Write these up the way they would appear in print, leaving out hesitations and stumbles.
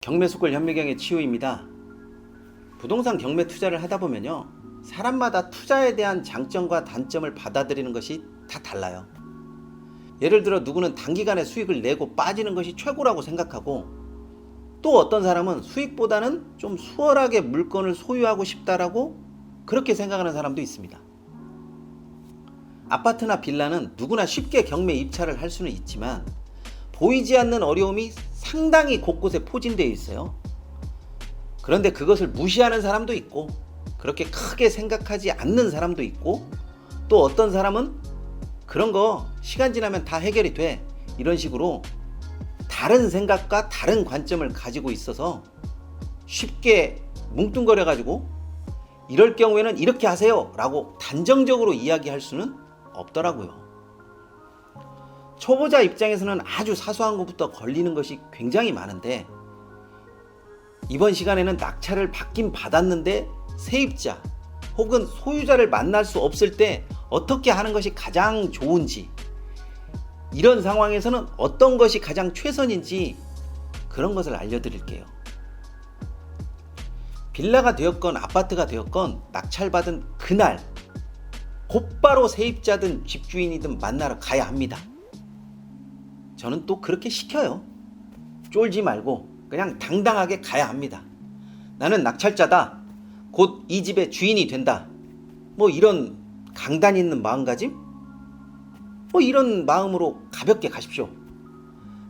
경매수골 현미경의 치우입니다. 부동산 경매 투자를 하다 보면요, 사람마다 투자에 대한 장점과 단점을 받아들이는 것이 다 달라요. 예를 들어 누구는 단기간에 수익을 내고 빠지는 것이 최고라고 생각하고, 또 어떤 사람은 수익보다는 좀 수월하게 물건을 소유하고 싶다라고 그렇게 생각하는 사람도 있습니다. 아파트나 빌라는 누구나 쉽게 경매 입찰을 할 수는 있지만 보이지 않는 어려움이 상당히 곳곳에 포진되어 있어요. 그런데 그것을 무시하는 사람도 있고, 그렇게 크게 생각하지 않는 사람도 있고, 또 어떤 사람은 그런 거 시간 지나면 다 해결이 돼, 이런 식으로 다른 생각과 다른 관점을 가지고 있어서 쉽게 뭉뚱거려 가지고 이럴 경우에는 이렇게 하세요 라고 단정적으로 이야기할 수는 없더라고요. 초보자 입장에서는 아주 사소한 것부터 걸리는 것이 굉장히 많은데, 이번 시간에는 낙찰을 받긴 받았는데 세입자 혹은 소유자를 만날 수 없을 때 어떻게 하는 것이 가장 좋은지, 이런 상황에서는 어떤 것이 가장 최선인지 그런 것을 알려드릴게요. 빌라가 되었건 아파트가 되었건 낙찰받은 그날 곧바로 세입자든 집주인이든 만나러 가야 합니다. 저는 또 그렇게 시켜요. 쫄지 말고 그냥 당당하게 가야 합니다. 나는 낙찰자다, 곧 이 집의 주인이 된다, 뭐 이런 강단 있는 마음가짐? 뭐 이런 마음으로 가볍게 가십시오.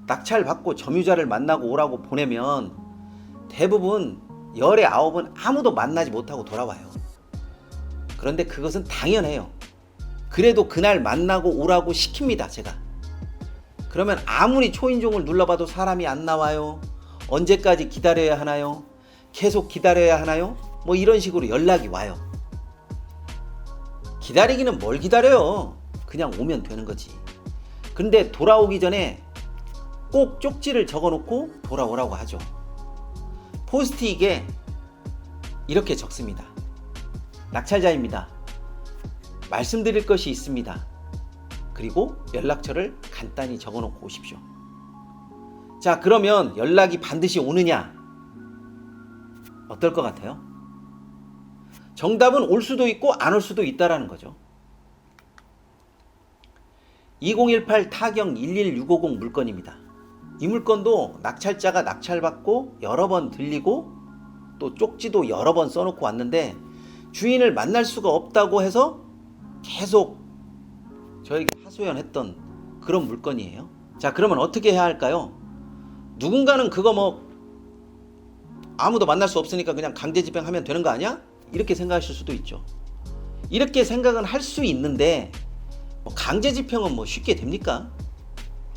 낙찰 받고 점유자를 만나고 오라고 보내면 대부분 10에 9은 아무도 만나지 못하고 돌아와요. 그런데 그것은 당연해요. 그래도 그날 만나고 오라고 시킵니다, 제가. 그러면 아무리 초인종을 눌러봐도 사람이 안 나와요. 언제까지 기다려야 하나요? 계속 기다려야 하나요? 뭐 이런 식으로 연락이 와요. 기다리기는 뭘 기다려요. 그냥 오면 되는 거지. 근데 돌아오기 전에 꼭 쪽지를 적어놓고 돌아오라고 하죠. 포스트잇에 이렇게 적습니다. 낙찰자입니다. 말씀드릴 것이 있습니다. 그리고 연락처를 간단히 적어놓고 오십시오. 자, 그러면 연락이 반드시 오느냐? 어떨 것 같아요? 정답은 올 수도 있고 안 올 수도 있다라는 거죠. 2018 타경 11650 물건입니다. 이 물건도 낙찰자가 낙찰받고 여러 번 들리고 또 쪽지도 여러 번 써놓고 왔는데 주인을 만날 수가 없다고 해서 계속 저에게 하소연했던 그런 물건이에요. 자, 그러면 어떻게 해야 할까요? 누군가는 그거 뭐 아무도 만날 수 없으니까 그냥 강제 집행하면 되는 거 아니야? 이렇게 생각하실 수도 있죠. 이렇게 생각은 할 수 있는데 뭐 강제 집행은 뭐 쉽게 됩니까?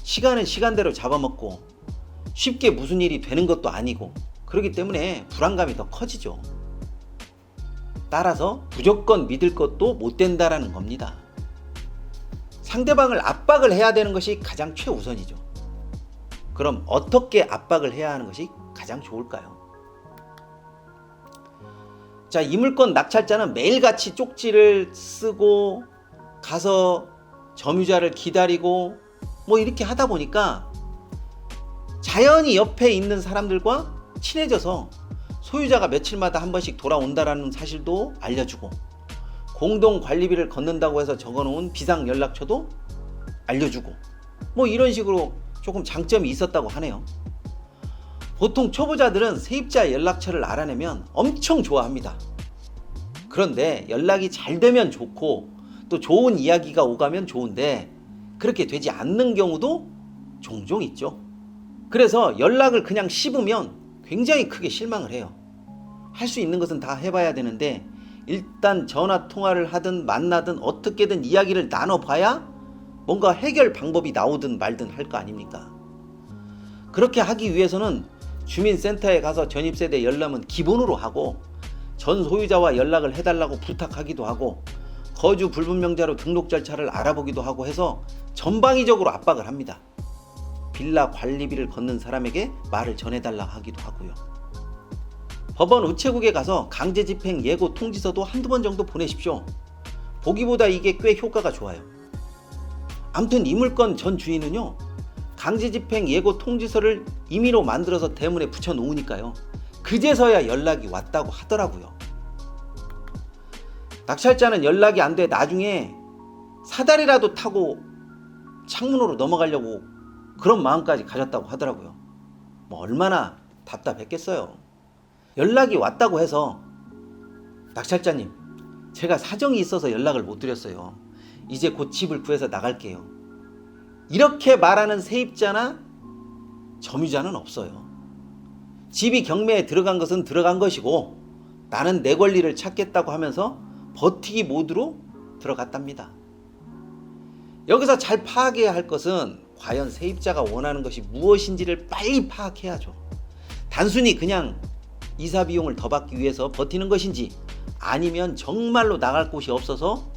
시간은 시간대로 잡아먹고 쉽게 무슨 일이 되는 것도 아니고, 그렇기 때문에 불안감이 더 커지죠. 따라서 무조건 믿을 것도 못 된다라는 겁니다. 상대방을 압박을 해야 되는 것이 가장 최우선이죠. 그럼 어떻게 압박을 해야 하는 것이 가장 좋을까요? 자, 이 물건 낙찰자는 매일같이 쪽지를 쓰고 가서 점유자를 기다리고 뭐 이렇게 하다 보니까 자연히 옆에 있는 사람들과 친해져서 소유자가 며칠마다 한 번씩 돌아온다라는 사실도 알려주고, 공동 관리비를 걷는다고 해서 적어놓은 비상 연락처도 알려주고, 뭐 이런 식으로 조금 장점이 있었다고 하네요. 보통 초보자들은 세입자 연락처를 알아내면 엄청 좋아합니다. 그런데 연락이 잘 되면 좋고 또 좋은 이야기가 오가면 좋은데 그렇게 되지 않는 경우도 종종 있죠. 그래서 연락을 그냥 씹으면 굉장히 크게 실망을 해요. 할 수 있는 것은 다 해봐야 되는데 일단 전화 통화를 하든 만나든 어떻게든 이야기를 나눠봐야 뭔가 해결 방법이 나오든 말든 할 거 아닙니까? 그렇게 하기 위해서는 주민센터에 가서 전입세대 열람은 기본으로 하고, 전 소유자와 연락을 해달라고 부탁하기도 하고, 거주 불분명자로 등록 절차를 알아보기도 하고 해서 전방위적으로 압박을 합니다. 빌라 관리비를 걷는 사람에게 말을 전해달라 하기도 하고요. 법원 우체국에 가서 강제집행 예고 통지서도 한두 번 정도 보내십시오. 보기보다 이게 꽤 효과가 좋아요. 아무튼 이 물건 전 주인은요, 강제집행 예고 통지서를 임의로 만들어서 대문에 붙여 놓으니까요. 그제서야 연락이 왔다고 하더라고요. 낙찰자는 연락이 안 돼 나중에 사다리라도 타고 창문으로 넘어가려고 그런 마음까지 가졌다고 하더라고요. 뭐 얼마나 답답했겠어요. 연락이 왔다고 해서 낙찰자님, 제가 사정이 있어서 연락을 못 드렸어요. 이제 곧 집을 구해서 나갈게요. 이렇게 말하는 세입자나 점유자는 없어요. 집이 경매에 들어간 것은 들어간 것이고 나는 내 권리를 찾겠다고 하면서 버티기 모드로 들어갔답니다. 여기서 잘 파악해야 할 것은 과연 세입자가 원하는 것이 무엇인지를 빨리 파악해야죠. 단순히 그냥 이사 비용을 더 받기 위해서 버티는 것인지, 아니면 정말로 나갈 곳이 없어서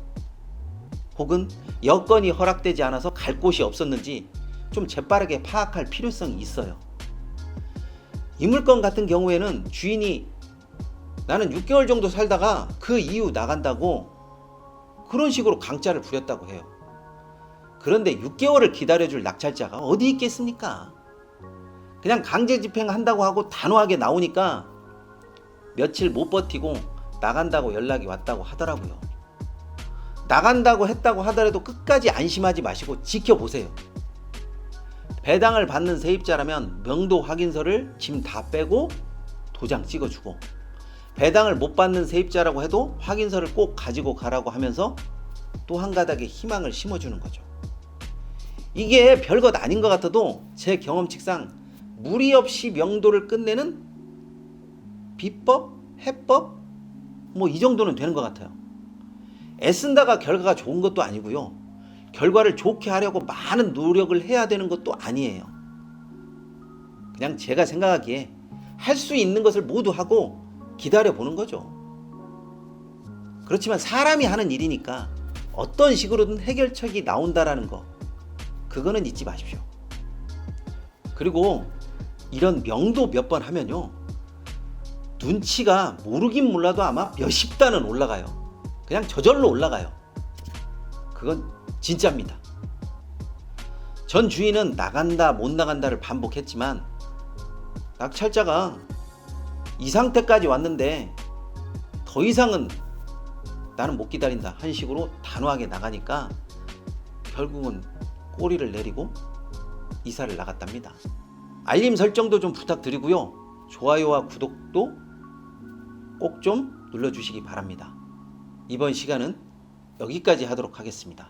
혹은 여건이 허락되지 않아서 갈 곳이 없었는지 좀 재빠르게 파악할 필요성이 있어요. 이 물건 같은 경우에는 주인이 나는 6개월 정도 살다가 그 이후 나간다고 그런 식으로 강짜를 부렸다고 해요. 그런데 6개월을 기다려줄 낙찰자가 어디 있겠습니까? 그냥 강제 집행한다고 하고 단호하게 나오니까 며칠 못 버티고 나간다고 연락이 왔다고 하더라고요. 나간다고 했다고 하더라도 끝까지 안심하지 마시고 지켜보세요. 배당을 받는 세입자라면 명도 확인서를 짐 다 빼고 도장 찍어주고, 배당을 못 받는 세입자라고 해도 확인서를 꼭 가지고 가라고 하면서 또 한 가닥의 희망을 심어주는 거죠. 이게 별것 아닌 것 같아도 제 경험칙상 무리 없이 명도를 끝내는 비법, 해법, 뭐 이 정도는 되는 것 같아요. 애쓴다가 결과가 좋은 것도 아니고요. 결과를 좋게 하려고 많은 노력을 해야 되는 것도 아니에요. 그냥 제가 생각하기에 할 수 있는 것을 모두 하고 기다려보는 거죠. 그렇지만 사람이 하는 일이니까 어떤 식으로든 해결책이 나온다라는 거, 그거는 잊지 마십시오. 그리고 이런 명도 몇 번 하면요, 눈치가 모르긴 몰라도 아마 몇십 단은 올라가요. 그냥 저절로 올라가요. 그건 진짜입니다. 전 주인은 나간다 못 나간다를 반복했지만 낙찰자가 이 상태까지 왔는데 더 이상은 나는 못 기다린다 한 식으로 단호하게 나가니까 결국은 꼬리를 내리고 이사를 나갔답니다. 알림 설정도 좀 부탁드리고요. 좋아요와 구독도 꼭 좀 눌러주시기 바랍니다. 이번 시간은 여기까지 하도록 하겠습니다.